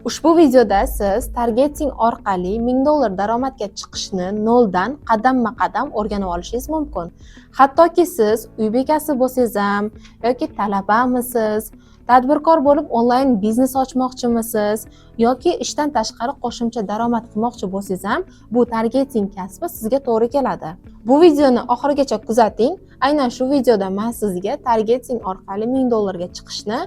Ushbu videoda siz targeting orqali $1000 daromadga chiqishni noldan qadamma-qadam o'rganib olishingiz mumkin. Hattoki siz uy bekasi bo'lsangiz ham yoki talabamisiz, tadbirkor bo'lib onlayn biznes ochmoqchimisiz yoki ishdan tashqari qo'shimcha daromad qilmoqchi bo'lsangiz ham bu targeting kasbi sizga to'g'ri keladi. Bu videoni oxirigacha kuzating. Aynan shu videoda men sizga targeting orqali $1000 ga chiqishni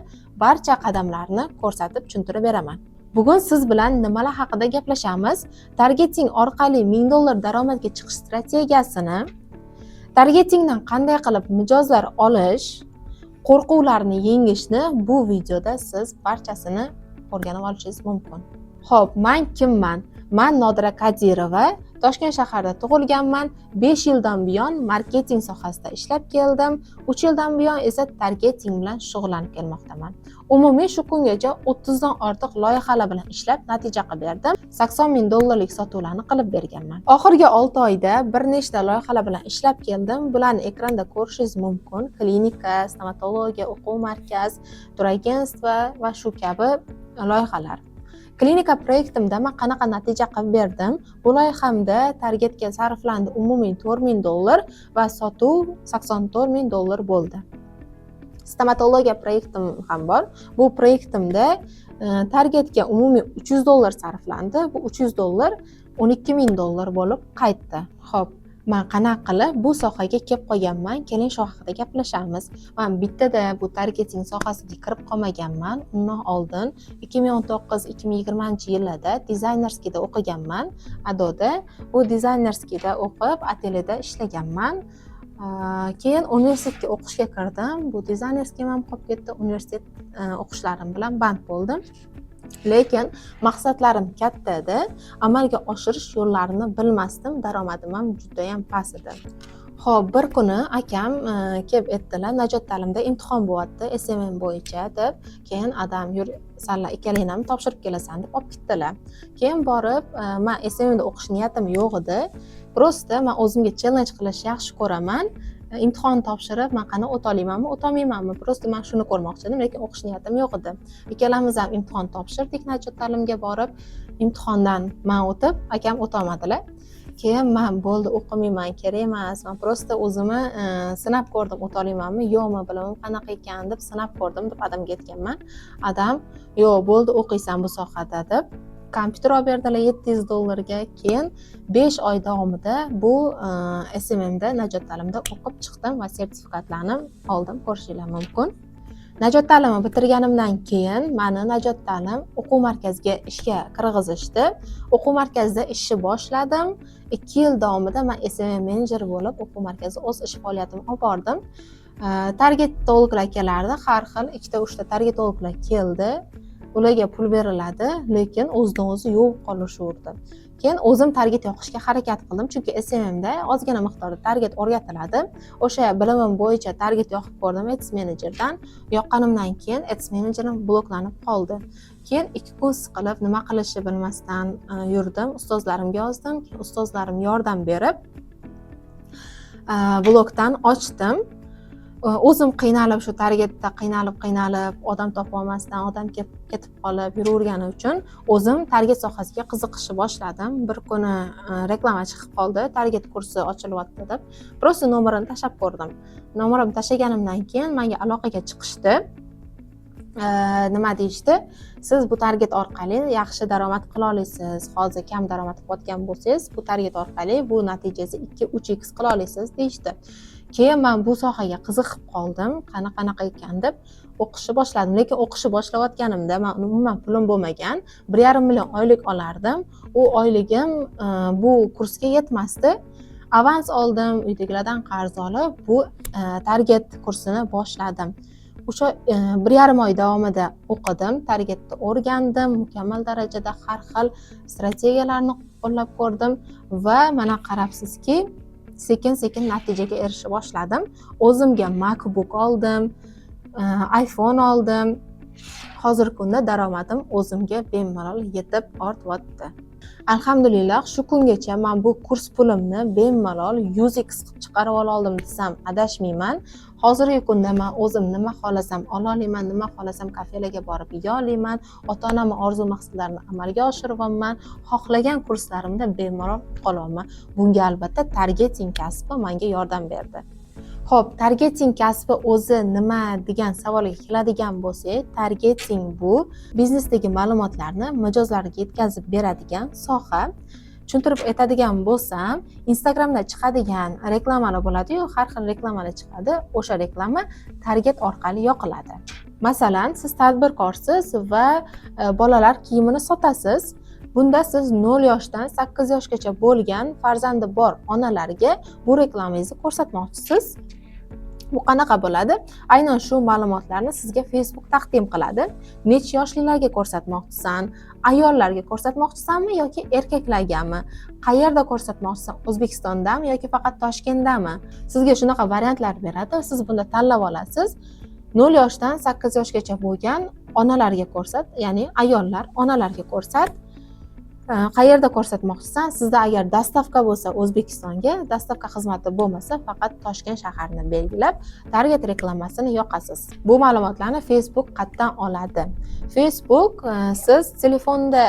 barcha qadamlarni ko'rsatib tushuntirib beraman. Bugun siz bilan nimalar haqida gaplashamiz? Targeting orqali $1000 daromadga chiqish strategiyasini, targetingdan qanday qilib mijozlar olish, qo'rquvlarni yengishni bu videoda siz barchasini o'rganib olishingiz mumkin. Xo'p, men kimman? Men Nodira Kadirova, Toshkent shahrida tug'ilganman. 5 yildan buyon marketing sohasida ishlab keldim. 3 yildan buyon esa targeting bilan shug'ullanib kelmoqdaman. Umumiy shu kungacha 30 dan ortiq loyihalar bilan ishlab natija qilib berdim. $80,000 sotuvlarni qilib berganman. Oxirgi 6 oyda bir nechta loyihalar bilan ishlab keldim. Bularni ekranda ko'rishingiz mumkin. Klinika, stomatologiya, o'quv markaz, turagentstva va shu kabi loyihalar. Klinika proyektimda men qanaqa natija qilib berdim? Bu loyihamda targetga sarflandi umumiy $4000 va sotuv $84,000 bo'ldi. Stomatologiya proyektim ham bor. Bu proyektimda targetga umumiy $300 sarflandi. Bu $300 $12,000 bo'lib qaytdi. Xo'p, men qanaqa qilib bu sohaga kelib qolganman? Keling shu haqida gaplashamiz. Men bittada bu targeting sohasiga kirib qolmaganman. Undan oldin 2019-2020 yillarda dizaynerskida o'qiganman. Adoda bu dizaynerskida o'qib, atelyeda ishlaganman. Keyin universitetga o'qishga kirdim. Bu dizaynerskiyam ham qolib ketdi. Universitet o'qishlarim bilan band bo'ldim. Lekin maqsadlarim katta edi. Amalga oshirish yo'llarini bilmasdim. Daromadim ham juda ham past edi. Xo'p, bir kuni akam kelib aytdilar, Najot ta'limda imtihon bo'lyapti, SMM bo'yicha deb. Keyin adam yur, senlar ikkalang ham topshirib kelasan deb olib ketdilar. Keyin borib, men SMMda o'qish niyatim yo'q edi. Prosta men o'zimga challenge qilish yaxshi ko'raman. Imtihon topshirib, men qani o'ta olmaymanmi, o'ta olmaymanmi? Prosta men shuni ko'rmoqchi edim, lekin o'qish niyatim yo'q edi. Ikkalamiz ham imtihon topshirdik, Najot ta'limga borib, imtihondan men o'tib, akam o'ta olmadilar. Keyin men bo'ldi, o'qimayman, kerak emas. Men prosta o'zimni sinab ko'rdim, o'ta olmaymanmi, yo'qmi, bilaman qanaqa ekan deb sinab ko'rdim deb adamga aytganman. Adam, "Yo'q, bo'ldi, o'qiysan bu sohada" deb kompyuter olib berdilar $700 ga. Keyin 5 oy davomida bu SMMda Najot ta'limda o'qib chiqdim va sertifikatlarni oldim, ko'rishingiz mumkin. Najot ta'limni bitirganimdan keyin meni Najot ta'lim o'quv markaziga ishga kirgizishdi. O'quv markazida ishni boshladim. 2 yil davomida men SMM menejer bo'lib o'quv markazida o'z ish faoliyatimni olib bordim. Targetologlar kelardi, har xil 2-3 ta targetologlar keldi. Ularga pul beriladi, lekin o'zidan o'zi yo'q qolishaverdi. Keyin o'zim target yoqishga harakat qildim, chunki SMMda ozgina miqdorda target o'rgatiladi. O'sha bilimim bo'yicha target yoqib ko'rdim Ads Managerdan. Yoqqanimdan keyin Ads Managerim bloklanib qoldi. Keyin 2 kun siqilib, nima qilishni bilmasdan yurdim. Ustozlarimga yozdim. Ustozlarim yordam berib blokdan ochdim. O'zim qiynalib shu targetda qiynalib odam topa olmasdan, odam ketib qolib yuravergani uchun o'zim target sohasiga qiziqishni boshladim. Bir kuni reklama chiqib qoldi, target kursi ochilyapti deb. Prosta nomerini tashlab ko'rdim. Nomerimni tashlaganimdan keyin menga aloqaga chiqishdi. Nima deyishdi? Siz bu target orqali yaxshi daromad qila olasiz. Hozir kam daromad qilayotgan bo'lsangiz, bu target orqali bu natijasi 2-3x qila olasiz deyishdi. Keyin men bu sohaga qiziqib qoldim, qanaqa ekan deb o'qishni boshladim. Lekin o'qishni boshlayotganimda men umuman pulim bo'lmagan, 1,5 million oylik olardim. U oyligim bu kursga yetmasdi. Avans oldim, uydagilardan qarz olib, bu target kursini boshladim. O'sha 1,5 oy davomida o'qidim, targetni o'rgandim, mukammal darajada har xil strategiyalarni qo'llab ko'rdim va mana qarabsizki, sekin natijaga erisha boshladim. O'zimga MacBook oldim, iPhone oldim. Hozirgi kunda daromadim o'zimga bemalol yetib ortyapti. Alhamdulillah, shu kungacha men bu kurs pulimni bemalol 100x qilib chiqarib oldim desam adashmayman. Hozirgi kunda men o'zim nima xohlasam ola olaman, nima xohlasam kafelarga borib yeya olaman, ota-onamning orzu maqsadlarini amalga oshiryapman, xohlagan kurslarimda bemalol qolaman. Bunga albatta targeting kasbi menga yordam berdi. Xo'p, targeting kasbi o'zi nima degan savolga keladigan bo'lsak, targeting bu biznesdagi ma'lumotlarni mijozlarga yetkazib beradigan soha. Tushuntirib aytadigan bo'lsam, Instagramda chiqadigan reklamalar bo'ladi-yu, har xil reklamalar chiqadi. O'sha reklama target orqali yoqiladi. Masalan, siz tadbirkorsiz va bolalar kiyimini sotasiz. Bunda siz 0 yoshdan 8 yoshgacha bo'lgan farzandi bor onalarga bu reklamangizni ko'rsatmoqchisiz. Bu qanaqa bo'ladi? Aynan shu ma'lumotlarni sizga Facebook taqdim qiladi. Necha yoshlilarga ko'rsatmoqchisan? Ayollarga ko'rsatmoqchisanmi yoki erkaklargami? Qayerda ko'rsatmoqchisan? O'zbekistondami yoki faqat Toshkentdami? Sizga shunaqa variantlar beradi. Siz bunda tanlab olasiz. 0 yoshdan 8 yoshgacha bo'lgan onalarga ko'rsat, ya'ni ayollar onalarga ko'rsat. Qayerda ko'rsatmoqchisan? Sizda agar dastavka bo'lsa O'zbekistonga, dastavka xizmati bo'lmasa faqat Toshkent shaharini belgilab, target reklamasini yoqasiz. Bu ma'lumotlarni Facebook qayerdan oladi? Facebook siz telefonda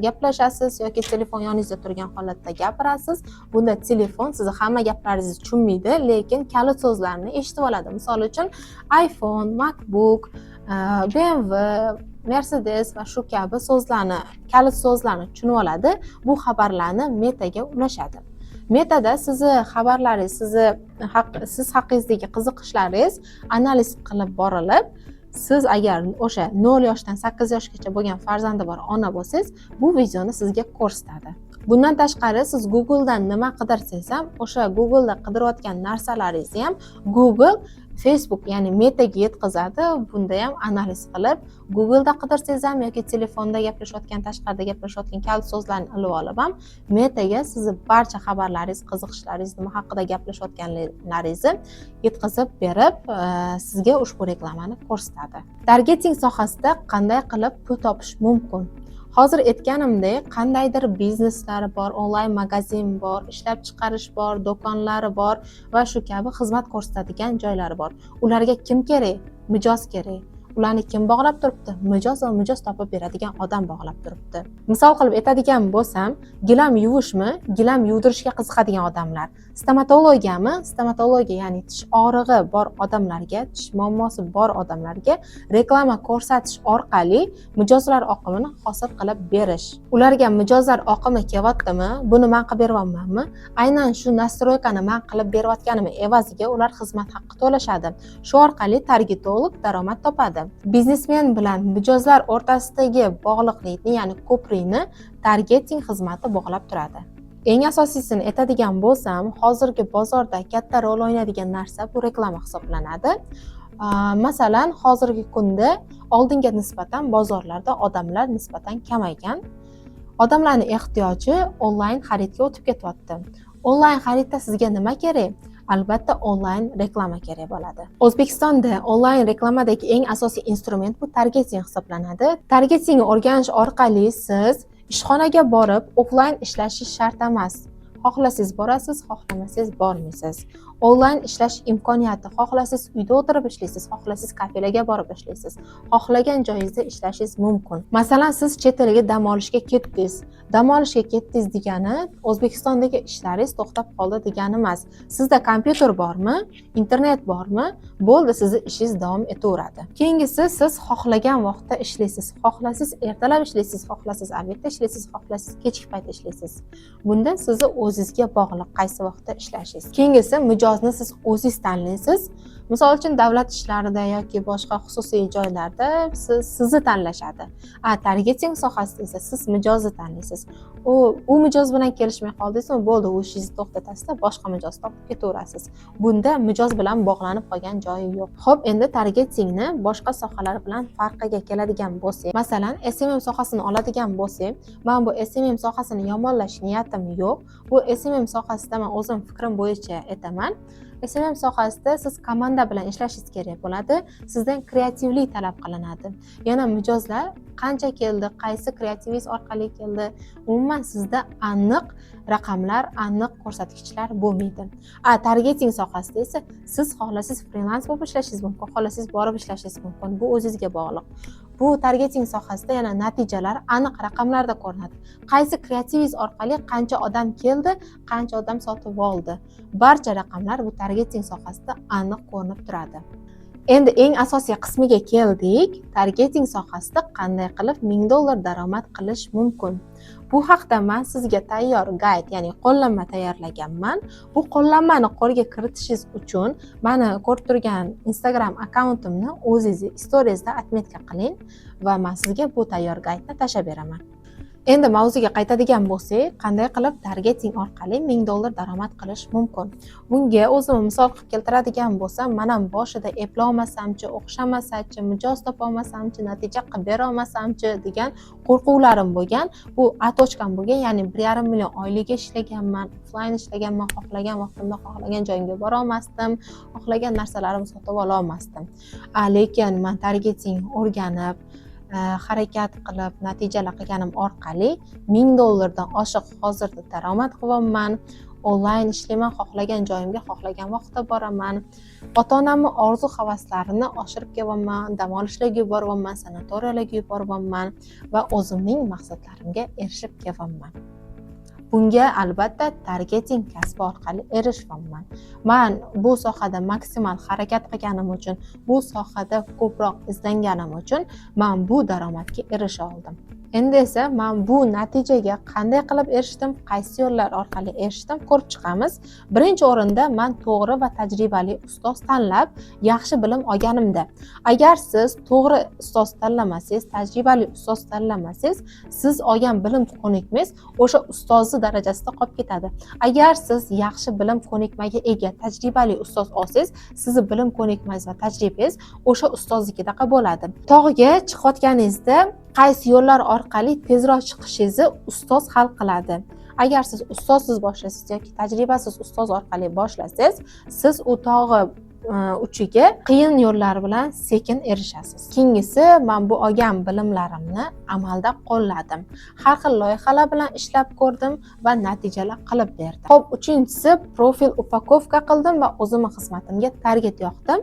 gaplashasiz yoki telefon yoningizda turgan holatda gapirasiz. Bunda telefon sizni hamma gaplaringizni tushunmaydi, lekin kalit so'zlarni eshitib oladi. Misol uchun iPhone, MacBook, BMW, Mercedes va shu kabi so'zlarni, kalit so'zlarni tushunib oladi. Bu xabarlarni Metaga ulashadi. Metada sizni xabarlaringiz, siz haqingizdagi qiziqishlaringiz analiz qilib borilib, siz agar o'sha 0 yoshdan 8 yoshgacha bo'lgan farzandi bor ona bo'lsangiz, bu videoni sizga ko'rsatadi. Bundan tashqari siz Googledan nima qidirsangiz ham, o'sha Google'da qidirayotgan narsalaringizni ham Google Facebook, ya'ni Metaga yetkazadi. Bunda ham analiz qilib, Google'da qidirsangiz ham yoki telefonda gaplashayotgan, tashqarida gaplashayotgan kalit so'zlarni ilib olib ham Metaga sizni barcha xabarlaringiz, qiziqishlaringiz, nima haqida gaplashayotganlaringizni yetkazib berib, sizga ushbu reklamani ko'rsatadi. Targeting sohasida qanday qilib pul topish mumkin? Hozir aytganimdek, qandaydir bizneslar bor, onlayn magazin bor, ishlab chiqarish bor, do'konlari bor va shu kabi xizmat ko'rsatadigan joylari bor. Ularga kim kerak? Mijoz kerak. Ularni kim bog'lab turibdi? Mijoz va mijoz topib beradigan odam bog'lab turibdi. Misol qilib aytadigan bo'lsam, gilam yuvishmi? Gilam yuvdirishga qiziqadigan odamlar. Stomatologiyami? Stomatologiya, ya'ni tish og'rig'i bor odamlarga, tish muammosi bor odamlarga reklama ko'rsatish orqali mijozlar oqimini hosil qilib berish. Ularga mijozlar oqimi kelyaptimi? Buni men qilib beryapmanmi? Aynan shu nastroykani men qilib berayotganim evaziga ular xizmat haqqi to'lashadi. Shu orqali targetolog daromad topadi. Biznesmen bilan mijozlar o'rtasidagi bog'liqlikni, ya'ni ko'prikni targeting xizmati bog'lab turadi. Eng asosiyini aytadigan bo'lsam, hozirgi bozorda katta rol o'ynaydigan narsa bu reklama hisoblanadi. Masalan, hozirgi kunda oldinga nisbatan bozorlarda odamlar nisbatan kamaygan. Odamlarning ehtiyoji onlayn xaridga o'tib ketyapti. Onlayn xaridda sizga nima kerak? Albatta onlayn reklama kerak bo'ladi. O'zbekistonda onlayn reklamadagi eng asosiy instrument bu targeting hisoblanadi. Targetingni o'rganish orqali siz ishxonaga borib offlayn ishlashingiz shart emas. Xohlasangiz borasiz, xohlamasangiz bormaysiz. Onlayn ishlash imkoniyati, xohlasangiz uyda o'tirib ishlaysiz, xohlasangiz kafelarga borib ishlaysiz. Xohlagan joyingizda ishlashingiz mumkin. Masalan, siz chet elga dam olishga ketdingiz. Dam olishga ketdingiz degani O'zbekistondagi ishlaringiz to'xtab qoldi degani emas. Sizda kompyuter bormi? Internet bormi? Bo'ldi, sizning ishingiz davom etaveradi. Keyingisi siz xohlagan vaqtda ishlaysiz. Xohlasangiz ertalab ishlaysiz, xohlasangiz albatta ishlaysiz, xohlasangiz kechki payt ishlaysiz. Bunda sizni o'zingizga bog'liq qaysi vaqtda ishlashingiz. Keyingisi mijozni siz o'zingiz tanlaysiz. Misol uchun davlat ishlarida yoki boshqa xususiy joylarda sizni tanlashadi. Targeting sohasida esa siz mijozni tanlaysiz. U mijoz bilan kelishmay qoldingizmi, bo'ldi, u ishingizni to'xtatasizda, boshqa mijoz topib ketaverasiz. Bunda mijoz bilan bog'lanib qolgan joyi yo'q. Xo'p, endi targetingni boshqa sohalar bilan farqiga keladigan bo'lsak, masalan, SMM sohasini oladigan bo'lsak, men bu SMM sohasini yomonlash niyatim yo'q. Bu SMM sohasida men o'zim fikrim bo'yicha aytaman. SMM sohasida siz komanda bilan ishlashingiz kerak bo'ladi. Sizdan kreativlik talab qilinadi. Yana mijozlar qancha keldi, qaysi kreativingiz orqali keldi, umuman sizda aniq raqamlar, aniq ko'rsatkichlar bo'lmaydi. Targeting sohasida esa siz xohlasangiz freelance bo'lib ishlashingiz mumkin, xohlasangiz borib ishlashingiz mumkin. Bu o'zingizga bog'liq. Bu targeting sohasida yana natijalar aniq raqamlarda ko'rinadi. Qaysi kreativingiz orqali qancha odam keldi, qancha odam sotib oldi. Barcha raqamlar bu targeting sohasida aniq ko'rinib turadi. Endi eng asosiy qismiga keldik. Targeting sohasida qanday qilib $1000 daromad qilish mumkin? Bu haqda men sizga tayyor gayd, ya'ni qo'llanma tayyorlaganman. Bu qo'llanmani qo'lga kiritishingiz uchun meni ko'rib turgan Instagram akkauntimni o'zingiz storiesda atmetka qiling va men sizga bu tayyor gaydni tashlab beraman. Endi mavzuga qaytadigan bo'lsak, qanday qilib targeting orqali $1000 daromad qilish mumkin? Bunga o'zim misol qilib keltiradigan bo'lsam, men ham boshida eplolmasamchi, o'xshamasachi, mijoz topolmasamchi, natija qilib bera olmasamchi degan qo'rquvlarim bo'lgan. Bu atochkam bo'lgan, ya'ni 1,5 million oylik ishlaganman, offline ishlaganman, xohlagan vaqtimda xohlagan joyimga bora olmasdim, xohlagan narsalarimni sotib ola olmasdim. Lekin men targeting o'rganib, harakat qilib natijalar qilganim orqali $1000 dan oshiq hozirda daromad qilyapman. Onlayn ishlayman, xohlagan joyimga xohlagan vaqtda boraman. Ota-onamning orzu-havaslarini oshirib kelyapman, dam olishlarga yuboryapman, sanatoriyalarga yuboryapman va o'zimning maqsadlarimga erishib kelyapman. Bunga albatta targeting kasbi orqali erishyapman. Men bu sohada maksimal harakat qilganim uchun, bu sohada ko'proq izlanganim uchun men bu daromadga erisha oldim. Endi esa men bu natijaga qanday qilib erishdim, qaysi yo'llar orqali erishdim ko'rib chiqamiz. Birinchi o'rinda men to'g'ri va tajribali ustoz tanlab, yaxshi bilim olganimda. Agar siz to'g'ri ustoz tanlamasangiz, tajribali ustoz tanlamasangiz, siz olgan bilim ko'nikmangiz o'sha ustozni darajasida qolib ketadi. Agar siz yaxshi bilim ko'nikmaga ega, tajribali ustoz olsangiz, sizni bilim ko'nikmangiz va tajribangiz o'sha ustoznikidaqa bo'ladi. Tog'ga chiqayotganingizda qaysi yo'llar orqali tezroq chiqishingizni ustoz hal qiladi. Agar siz ustozsiz boshlasangiz yoki tajribasiz ustoz orqali boshlasangiz, siz u tog'i uchiga qiyin yo'llar bilan sekin erishasiz. Keyingisi, men bu olgan bilimlarimni amalda qo'lladim. Har xil loyihalar bilan ishlab ko'rdim va natijalar qilib berdim. Xo'p, uchinchisi, profil upakovka qildim va o'zimning xizmatimga target yoqdim.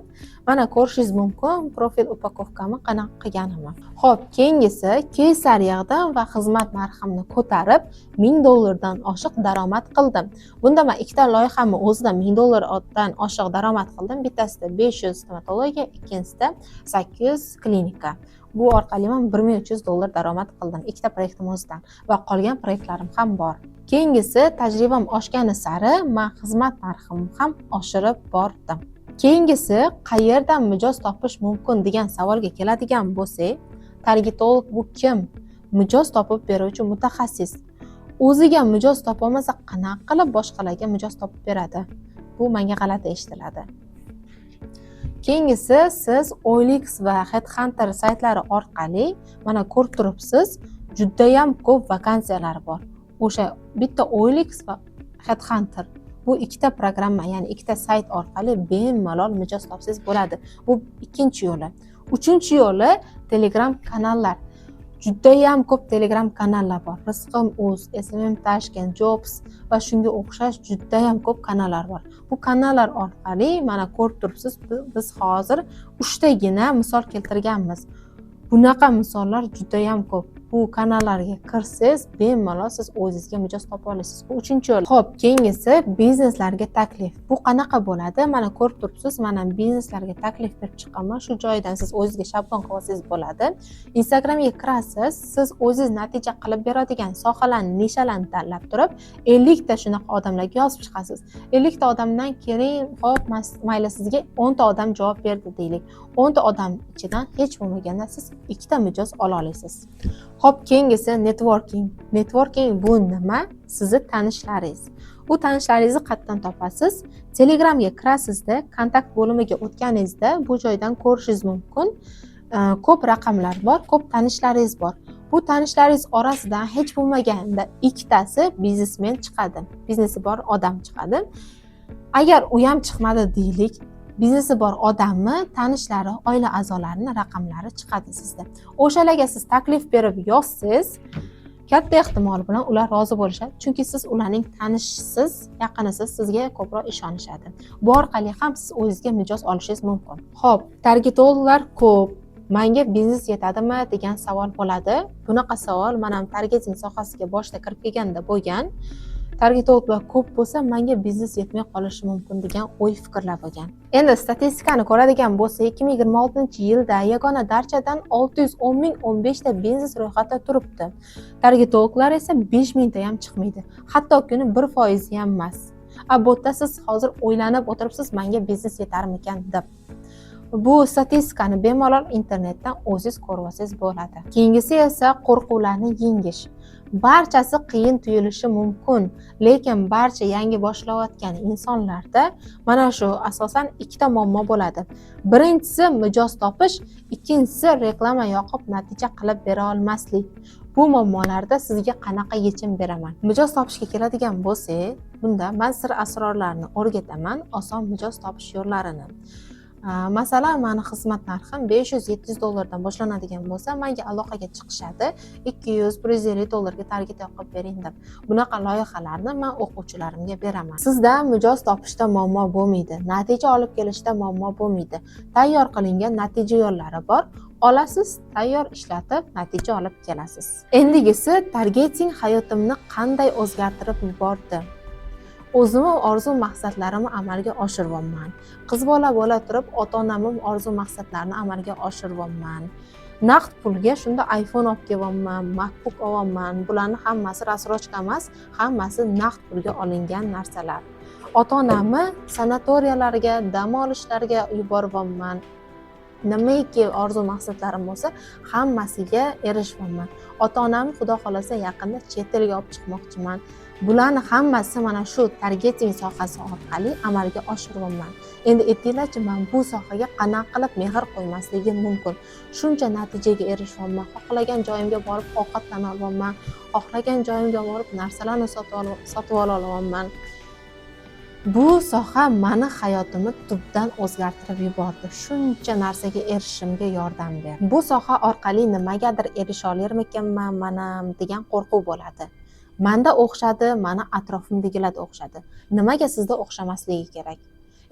Mana ko'rishingiz mumkin profil upakovkamni qanaqa qilganimni. Xo'p, keyingisi, Kesar yig'dim va xizmat narximni ko'tarib $1000 dan oshiq daromad qildim. Bunda men ikkita loyihamni o'zida $1000 dan oshiq daromad qildim. Bittasida 500 stomatologiya, ikkinchisida 800 klinika. Bu orqali men $1300 daromad qildim ikkita proyektim o'zidan va qolgan proyektlarim ham bor. Keyingisi, tajribam oshgani sari men xizmat narximni ham oshirib bordim. Keyingisi, qayerdan mijoz topish mumkin degan savolga keladigan bo'lsak, targetolog bu kim? Mijoz topib beruvchi mutaxassis. O'ziga mijoz topolmasa qanaqa qilib boshqalarga mijoz topib beradi? Bu menga g'alati eshitiladi. Keyingisi, siz OLX va Headhunter saytlari orqali mana ko'rib turibsiz, juda ham ko'p vakansiyalar bor. O'sha bitta OLX va Headhunter bu ikkita programma, ya'ni ikkita sayt orqali bemalol mijoz topsangiz bo'ladi. Bu ikkinchi yo'li. Uchinchi yo'li Telegram kanallar. Juda ham ko'p Telegram kanallar bor. Rizqim.uz, SMM Tashkent, Jobs va shunga o'xshash juda ham ko'p kanallar bor. Bu kanallar orqali mana ko'rib turibsiz, biz hozir 3 tagina misol keltirganmiz. Bunaqa misollar juda ham ko'p. Bu kanallarga kirsangiz, bemalol siz o'zingizga mijoz topa olasiz. Bu uchinchi yo'l. Xo'p, keyingisi bizneslarga taklif. Bu qanaqa bo'ladi? Mana ko'rib turibsiz, mana bizneslarga taklif berib chiqaman. Shu joydan siz o'zingizga shablon qilib olsangiz bo'ladi. Instagramga kirasiz, siz o'zingiz natija qilib beradigan sohalarni, nishalarni tanlab turib, 50 ta shunaqa odamlarga yozib chiqasiz. 50 ta odamdan keyin, xo'p, mayli sizga 10 ta odam javob berdi deylik. 10 ta odam ichidan hech bo'lmaganda siz 2 ta mijoz ola olasiz. Xo'p, keyingisi networking. Networking bu nima? Sizni tanishlaringiz. Bu tanishlaringizni qayerdan topasiz? Telegramga kirasizda, kontakt bo'limiga o'tganingizda bu joydan ko'rishingiz mumkin. Ko'p raqamlar bor, ko'p tanishlaringiz bor. Bu tanishlaringiz orasidan hech bo'lmaganda ikkitasi biznesmen chiqadi. Biznesi bor odam chiqadi. Agar u ham chiqmadi deylik, biznesi bor odamni, tanishlari, oila a'zolarining raqamlari chiqadi sizda. O'shalarga siz taklif berib yozsangiz, katta ehtimol bilan ular rozi bo'lishadi, chunki siz ularning tanishisiz, yaqinisiz, sizga ko'proq ishonishadi. Bu orqali ham siz o'zingizga mijoz olishingiz mumkin. Xo'p, targetologlar ko'p. Menga biznes yetadimi degan savol bo'ladi. Bunaqa savol men ham targeting sohasiga boshida kirib kelganda bo'lgan. Targetologlar ko'p bo'lsa, menga biznes yetmay qolishi mumkin degan o'y fikrlar bo'lgan. Endi statistikani ko'radigan bo'lsa, 2026-yilda yagona darchadan 610,015 ta biznes ro'yxatda turibdi. Targetologlar esa 5,000 ta ham chiqmaydi. Hatto kuni 1% ham emas. Bu yerda siz hozir o'ylanib o'tiribsiz, menga biznes yetarmikan deb. Bu statistikani bemalol internetdan o'zingiz ko'rib olsangiz bo'ladi. Keyingisi esa qo'rquvlarni yengish. Barchasi qiyin tuyulishi mumkin, lekin barcha yangi boshlayotgan insonlarda mana shu asosan ikkita muammo bo'ladi. Birinchisi mijoz topish, ikkinchisi reklama yoqib natija qilib bera olmaslik. Bu muammolarda sizga qanaqa yechim beraman? Mijoz topishga keladigan bo'lsak, bunda men sir asrorlarini o'rgataman, oson mijoz topish yo'llarini. Masalan, meni xizmat narxim $500-700 boshlanadigan bo'lsa, menga aloqaga chiqishadi, $200-150 target yoqib bering deb. Bunaqa loyihalarni men o'quvchilarimga beraman. Sizda mijoz topishda muammo bo'lmaydi, natija olib kelishda muammo bo'lmaydi. Tayyor qilingan natija yo'llari bor. Olasiz, tayyor ishlatib, natija olib kelasiz. Endigisi targeting hayotimni qanday o'zgartirib yubordi? O'zimni orzu maqsadlarimni amalga oshiryapman. Qiz bola bo'la turib, ota-onamning orzu maqsadlarini amalga oshiryapman. Naqd pulga shunda iPhone olib kelyapman, MacBook olyapman. Bularning hammasi rasrochka emas, hammasi naqd pulga olingan narsalar. Ota-onamni sanatoriyalarga, dam olishlarga yuboryapman. Nimaiki orzu maqsadlarim bo'lsa, hammasiga erishyapman. Ota-onamni xudo xolasa yaqinda chet elga olib chiqmoqchiman. Bularni hammasi mana shu targeting sohasi orqali amalga oshiryapman. Endi aytinglarchi, men bu sohaga qanaqa qilib mehr qo'ymasligim mumkin? Shuncha natijaga erishyapman. Xohlagan joyimga borib ovqatlana olaman, xohlagan joyimga borib narsalarni sotib olyapman. Bu soha meni hayotimni tubdan o'zgartirib yubordi. Shuncha narsaga erishishimga yordam berdi. Bu soha orqali nimagadir erisha olarmikanman mana degan qo'rquv bo'ladi. Menda o'xshadi, meni atrofimdagilarda o'xshadi. Nimaga sizda o'xshamasligi kerak?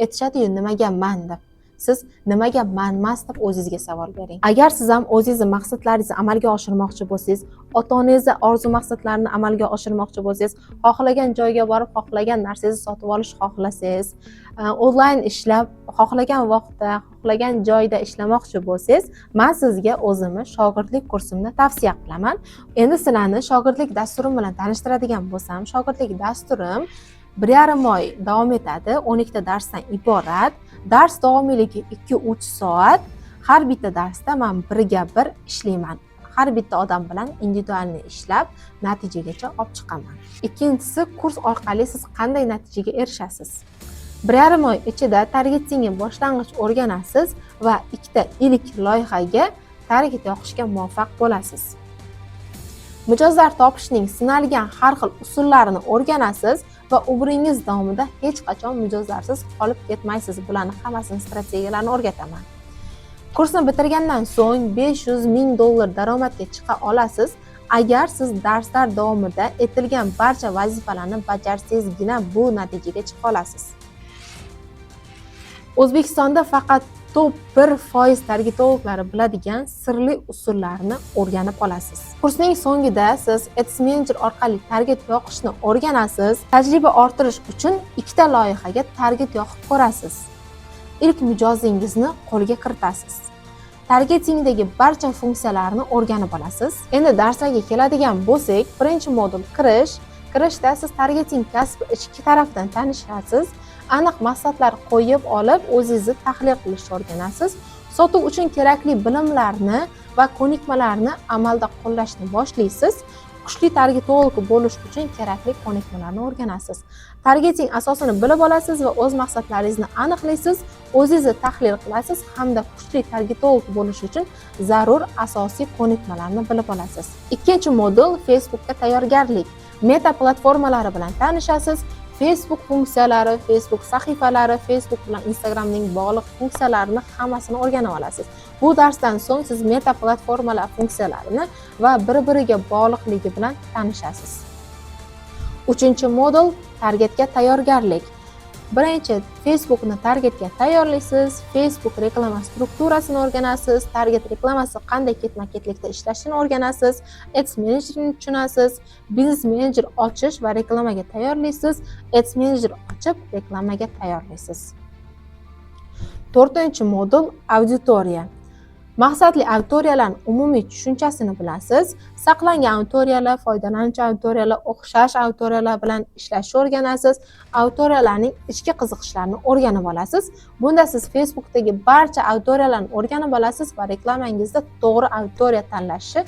Aytishadi-yu, nimaga men deb. Siz nimaga men emas deb o'zingizga savol bering. Agar siz ham o'zingizning maqsadlaringizni amalga oshirmoqchi bo'lsangiz, ota-onangizning orzu maqsadlarini amalga oshirmoqchi bo'lsangiz, xohlagan joyga borib, xohlagan narsangizni sotib olish xohlasangiz, onlayn ishlab, xohlagan vaqtda, xohlagan joyda ishlamoqchi bo'lsangiz, men sizga o'zimni shogirdlik kursimni tavsiya qilaman. Endi sizlarni shogirdlik dasturim bilan tanishtiradigan bo'lsam, shogirdlik dasturim 1,5 oy davom etadi, 12 ta darsdan iborat. Dars davomiyligi 2-3 soat. Har bitta darsda men birga bir ishlayman. Har bitta odam bilan individualni ishlab, natijagacha olib chiqaman. Ikkinchisi, kurs orqali siz qanday natijaga erishasiz? 1,5 oy ichida targetingni boshlang'ich o'rganasiz va ikkita ilk loyihaga target yoqishga muvaffaq bo'lasiz. Mijozlar topishning sinalgan har xil usullarini o'rganasiz va umringiz davomida hech qachon mijozlarsiz qolib ketmaysiz. Bularning hammasini strategiyalarini o'rgataman. Kursni bitirgandan so'ng $500,000 daromadga chiqa olasiz. Agar siz darslar davomida aytilgan barcha vazifalarni bajarsangizgina bu natijaga chiqa olasiz. O'zbekistonda faqat top 1% targetologlari biladigan sirli usullarni o'rganib olasiz. Kursning so'ngida siz Ads Manager orqali target yoqishni o'rganasiz. Tajriba orttirish uchun ikkita loyihaga target yoqib ko'rasiz. Ilk mijozingizni qo'lga kiritasiz. Targetingdagi barcha funksiyalarni o'rganib olasiz. Endi darslarga keladigan bo'lsak, birinchi modul kirish. Kirishda siz targeting kasbi ichki tarafdan tanishasiz. Aniq maqsadlar qo'yib olib, o'zingizni tahlil qilishni o'rganasiz. Sotuv uchun kerakli bilimlarni va ko'nikmalarni amalda qo'llashni boshlaysiz. Kuchli targetolog bo'lish uchun kerakli ko'nikmalarni o'rganasiz. Targeting asosini bilib olasiz va o'z maqsadlaringizni aniqlaysiz, o'zingizni tahlil qilasiz hamda kuchli targetolog bo'lish uchun zarur asosiy ko'nikmalarni bilib olasiz. Ikkinchi modul Facebookka tayyorgarlik. Meta platformalari bilan tanishasiz. Facebook funksiyalari, Facebook sahifalari, Facebook bilan Instagramning bog'liq funksiyalarini hammasini o'rganib olasiz. Bu darsdan so'ng siz meta platformalar funksiyalarini va bir-biriga bog'liqligi bilan tanishasiz. 3-modul targetga tayyorgarlik. Birinchi, Facebookni targetga tayyorlaysiz, Facebook reklama strukturasini o'rganasiz, target reklamasi qanday ketma-ketlikda ishlashini o'rganasiz, Ads Manager'ni tushunasiz, Business Manager ochish va reklamaga tayyorlaysiz, Ads Manager ochib reklamaga tayyorlaysiz. 4-modul auditoriya. Maqsadli auditoriyalarning umumiy tushunchasini bilasiz. Saqlangan auditoriyalar, foydalanuvchi auditoriyalar, o'xshash auditoriyalar bilan ishlashni o'rganasiz. Auditoriyalarning ichki qiziqishlarini o'rganib olasiz. Bunda siz Facebookdagi barcha auditoriyalarni o'rganib olasiz va reklamangizda to'g'ri auditoriya tanlashni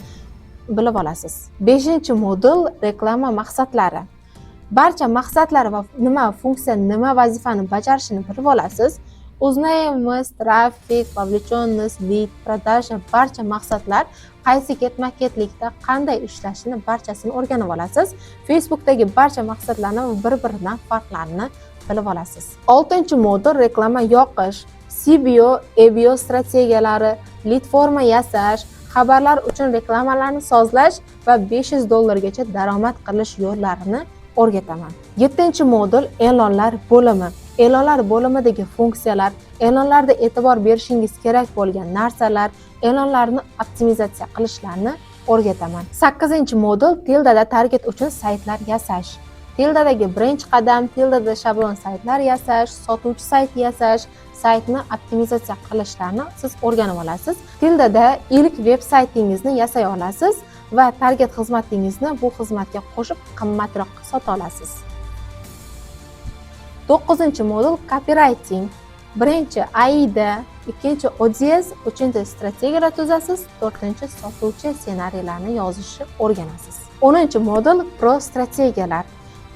bilib olasiz. 5-modul reklama maqsadlari. Barcha maqsadlar va nima funksiya, nima vazifani bajarishini bilib olasiz. Uznaymiz, trafik, vovlechonность, lead, продажа barcha maqsadlar qaysi ketma-ketlikda qanday ishlashini barchasini o'rganib olasiz. Facebookdagi barcha maqsadlarni va bir-biridan farqlarini bilib olasiz. 6-modul reklama yoqish, CBO, EBO strategiyalari, lead forma yasash, xabarlar uchun reklamalarni sozlash va $500 gacha daromad qilish yo'llarini o'rgataman. 7-modul e'lonlar bo'limi. E'lonlar bo'limidagi funksiyalar, e'lonlarda e'tibor berishingiz kerak bo'lgan narsalar, e'lonlarni optimizatsiya qilishlarni o'rgataman. 8-modul Tildada target uchun saytlar yasash. Tildadagi birinchi qadam, Tildada shablon saytlar yasash, sotuvchi sayt yasash, saytni optimizatsiya qilishlarni siz o'rganib olasiz. Tildada ilk veb saytingizni yasay olasiz va target xizmatingizni bu xizmatga qo'shib qimmatroq sota olasiz. 9-modul copywriting. Birinchi AIDA, ikkinchi ODS, 3-chi strategiyalar tuzasiz, 4-chi sotuvchi ssenariylarni yozishni o'rganasiz. 10-modul pro strategiyalar.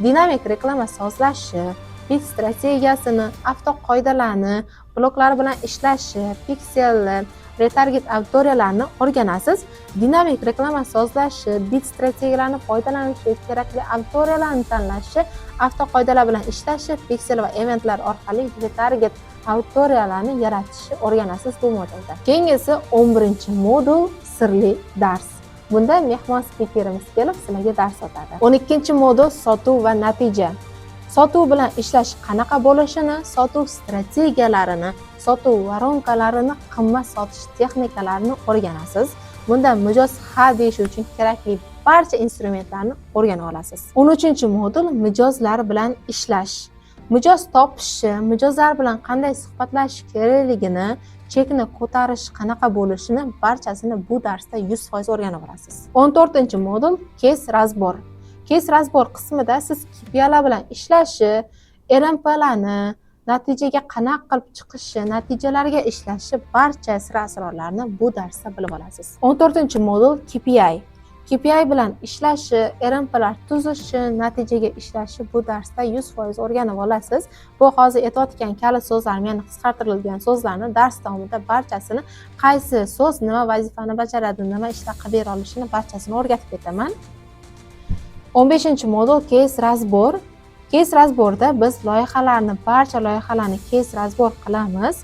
Dinamik reklama sozlashi, bit strategiyasini, avto qoidalarni, bloklar bilan ishlashi, pikselli, retarget auditoriyalarni o'rganasiz. Dinamik reklama sozlashi, bit strategiyalarini foydalanishi, kerakli auditoriyalarni tanlashi, avto qoidalar bilan ishlashi, piksel va eventlar orqali retarget auditoriyalarni yaratishni o'rganasiz bu modulda. Keyingisi 11-modul sirli dars. Bunda mehmon spikerimiz kelib sizlarga dars o'tadi. 12-modul sotuv va natija. Sotuv bilan ishlash qanaqa bo'lishini, sotuv strategiyalarini, sotuv voronkalarini, qimmat sotish texnikalarini o'rganasiz. Bunda mijoz ha deyish uchun kerakli barcha instrumentlarni o'rganib olasiz. 13-modul mijozlar bilan ishlash. Mijoz topishi, mijozlar bilan qanday suhbatlashish kerakligini, chekni ko'tarish qanaqa bo'lishini barchasini bu darsda 100% o'rganib olasiz. 14-modul case разбор. Case разбор qismida siz KPI'lar bilan ishlashi, RMP'larni, natijaga qanaqa qilib chiqishi, natijalarga ishlashi barcha sir-asrorlarni bu darsda bilib olasiz. 14-modul KPI. KPI bilan ishlashi, RMP'lar tuzishi, natijaga ishlashi bu darsda 100% o'rganib olasiz. Bu hozir aytayotgan kalit so'zlar, ya'ni qisqartirilgan so'zlarni dars davomida barchasini, qaysi so'z nima vazifani bajaradi, nima ishlar qilib bera olishini barchasini o'rgatib ketaman. 15-modul case разбор. Case разборda biz barcha loyihalarni case разбор qilamiz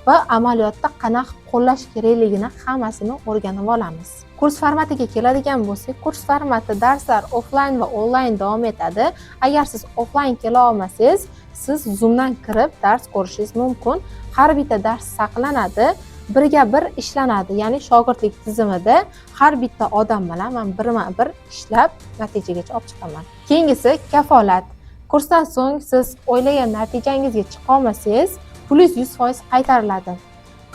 va amaliyotda qanaqa qo'llash kerakligini hammasini o'rganib olamiz. Kurs formatiga keladigan bo'lsak, kurs formati darslar offline va onlayn davom etadi. Agar siz offline kela olmasangiz, siz Zoomdan kirib dars ko'rishingiz mumkin. Har bitta dars saqlanadi, birga bir ishlanadi, ya'ni shogirdlik tizimida har bitta odam bilan men birma-bir ishlab natijagacha olib chiqaman. Keyingisi kafolat. Kursdan so'ng siz o'ylagan natijangizga chiqa olmasangiz, pullingiz 100% qaytariladi.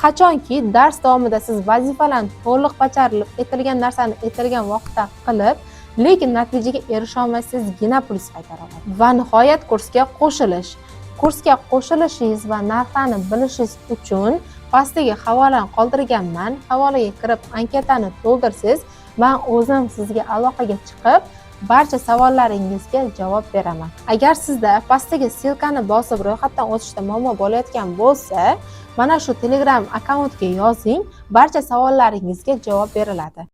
Qachonki dars davomida siz vazifalarni to'liq bajarilib, aytilgan narsani aytilgan vaqtda qilib, lekin natijaga erisha olmasangizgina pullingiz qaytariladi. Va nihoyat kursga qo'shilish. Kursga qo'shilishingiz va narxlarni bilishingiz uchun pastdagi havolani qoldirganman. Havolaga kirib anketani to'ldirsangiz, men o'zim sizga aloqaga chiqib barcha savollaringizga javob beraman. Agar sizda pastdagi silkani bosib ro'yxatdan o'tishda muammo bo'layotgan bo'lsa, mana shu Telegram akkauntga yozing, barcha savollaringizga javob beriladi.